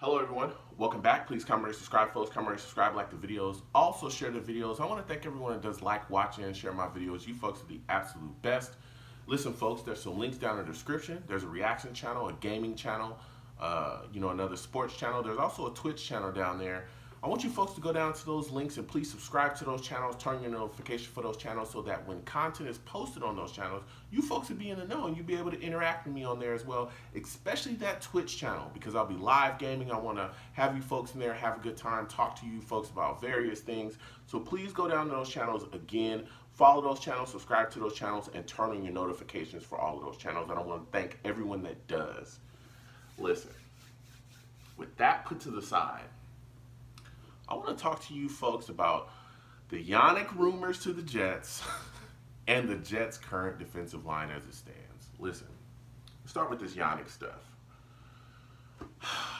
Hello everyone, welcome back. Please comment and subscribe, folks. Comment and subscribe, like the videos. Also share the videos. I want to thank everyone that does like, watching, and share my videos. You folks are the absolute best. Listen folks, there's some links down in the description. There's a reaction channel, a gaming channel, another sports channel. There's also a Twitch channel down there. I want you folks to go down to those links and please subscribe to those channels, turn your notification for those channels so that when content is posted on those channels, you folks will be in the know and you'll be able to interact with me on there as well, especially that Twitch channel because I'll be live gaming. I want to have you folks in there, have a good time, talk to you folks about various things. So please go down to those channels again, follow those channels, subscribe to those channels, and turn on your notifications for all of those channels. And I want to thank everyone that does. Listen, with that put to the side, I want to talk to you folks about the Yannick rumors to the Jets and the Jets' current defensive line as it stands. Listen, let's start with this Yannick stuff.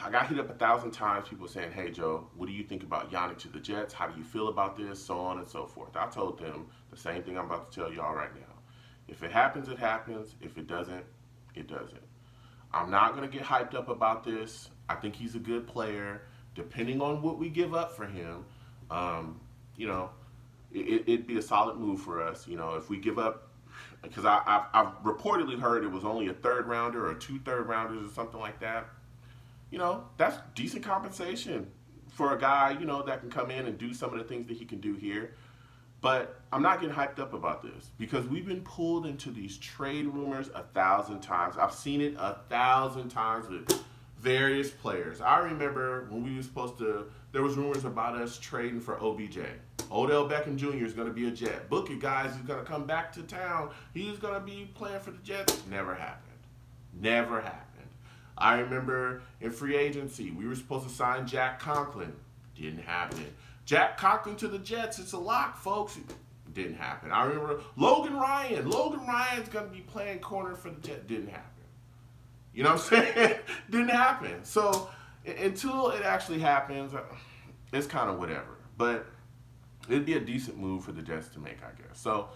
I got hit up 1,000 times, people saying, hey Joe, what do you think about Yannick to the Jets? How do you feel about this? So on and so forth. I told them the same thing I'm about to tell y'all right now. If it happens, it happens. If it doesn't, it doesn't. I'm not going to get hyped up about this. I think he's a good player. Depending on what we give up for him, it'd be a solid move for us. If we give up, because I've reportedly heard it was only a third rounder or 2 third rounders or something like that. That's decent compensation for a guy, that can come in and do some of the things that he can do here. But I'm not getting hyped up about this because we've been pulled into these trade rumors 1,000 times. I've seen it 1,000 times with various players. I remember when we were there was rumors about us trading for OBJ. Odell Beckham Jr. is going to be a Jet. Book it, guys. He's going to come back to town. He's going to be playing for the Jets. Never happened. Never happened. I remember in free agency, we were supposed to sign Jack Conklin. Didn't happen. Jack Conklin to the Jets. It's a lock, folks. Didn't happen. I remember Logan Ryan. Logan Ryan's going to be playing corner for the Jets. Didn't happen. You know what I'm saying? Didn't happen. So until it actually happens, it's kind of whatever. But it'd be a decent move for the Jets to make, I guess. So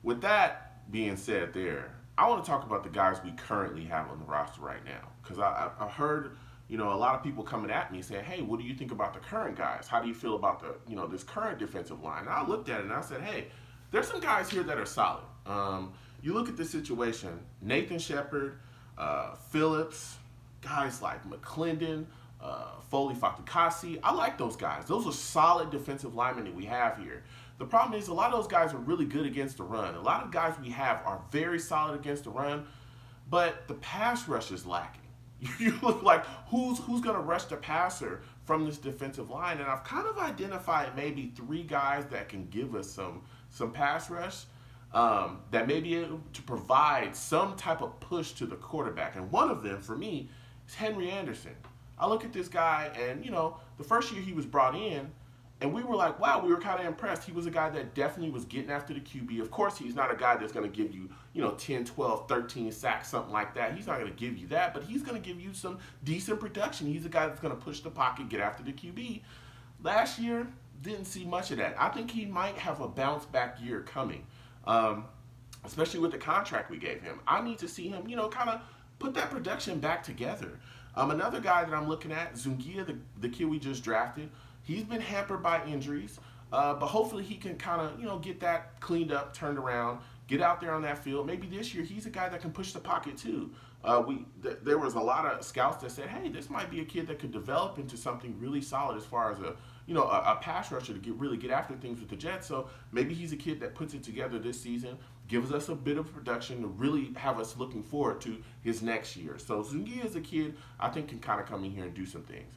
with that being said there, I want to talk about the guys we currently have on the roster right now. Because I heard, a lot of people coming at me saying, hey, what do you think about the current guys? How do you feel about this current defensive line? And I looked at it and I said, hey, there's some guys here that are solid. You look at this situation, Nathan Shepard, Phillips, guys like McClendon, Foley Fatukasi. I like those guys. Those are solid defensive linemen that we have here. The problem is a lot of those guys are really good against the run. A lot of guys we have are very solid against the run, but the pass rush is lacking. You look like who's going to rush the passer from this defensive line? And I've kind of identified maybe 3 guys that can give us some pass rush. That may be able to provide some type of push to the quarterback. And one of them, for me, is Henry Anderson. I look at this guy, and, the first year he was brought in, and we were like, wow, we were kind of impressed. He was a guy that definitely was getting after the QB. Of course, he's not a guy that's going to give you, 10, 12, 13 sacks, something like that. He's not going to give you that, but he's going to give you some decent production. He's a guy that's going to push the pocket, get after the QB. Last year, didn't see much of that. I think he might have a bounce back year coming. Especially with the contract we gave him. I need to see him, kind of put that production back together. Another guy that I'm looking at, Zungia, the kid we just drafted, he's been hampered by injuries, but hopefully he can kind of, get that cleaned up, turned around, get out there on that field. Maybe this year he's a guy that can push the pocket too. There was a lot of scouts that said, hey, this might be a kid that could develop into something really solid as far as a pass rusher to really get after things with the Jets. So maybe he's a kid that puts it together this season, gives us a bit of production to really have us looking forward to his next year. So Zungia is a kid I think can kind of come in here and do some things.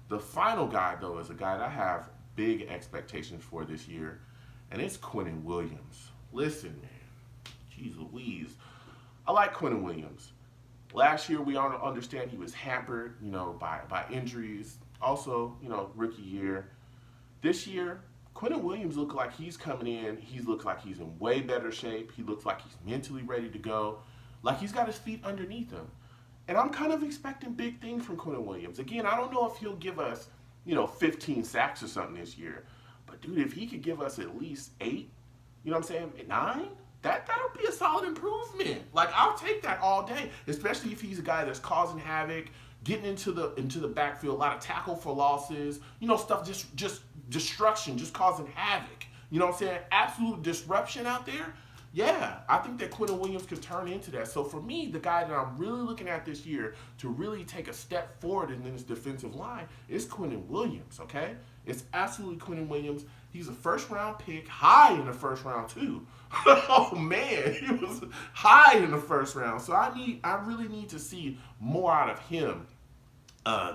The final guy, though, is a guy that I have big expectations for this year, and it's Quinn Williams. Listen, man, jeez Louise. I like Quinn Williams. Last year, we all understand he was hampered, by injuries. Also, rookie year. This year, Quinn Williams looks like he's coming in. He looks like he's in way better shape. He looks like he's mentally ready to go. Like he's got his feet underneath him. And I'm kind of expecting big things from Quinn Williams. Again, I don't know if he'll give us, 15 sacks or something this year. But, dude, if he could give us at least 8, 9, that'll be a solid improvement. Like, I'll take that all day, especially if he's a guy that's causing havoc, getting into the backfield, a lot of tackle for losses, stuff just destruction, just causing havoc. You know what I'm saying? Absolute disruption out there. Yeah, I think that Quinn Williams could turn into that. So for me, the guy that I'm really looking at this year to really take a step forward in this defensive line is Quinn Williams, okay? It's absolutely Quinn Williams. He's a first-round pick, high in the first round, too. Oh, man, he was high in the first round. So I really need to see more out of him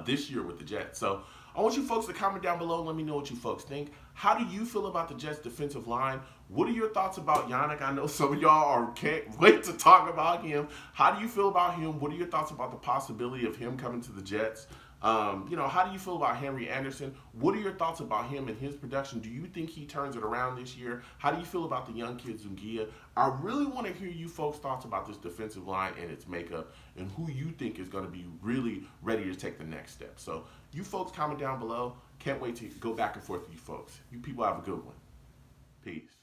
this year with the Jets. So I want you folks to comment down below and let me know what you folks think. How do you feel about the Jets defensive line? What are your thoughts about Yannick? I know some of y'all can't wait to talk about him. How do you feel about him? What are your thoughts about the possibility of him coming to the Jets? How do you feel about Henry Anderson? What are your thoughts about him and his production? Do you think he turns it around this year? How do you feel about the young kid Zungia? I really want to hear you folks' thoughts about this defensive line and its makeup and who you think is going to be really ready to take the next step. So you folks comment down below. Can't wait to go back and forth with you folks. You people have a good one. Peace.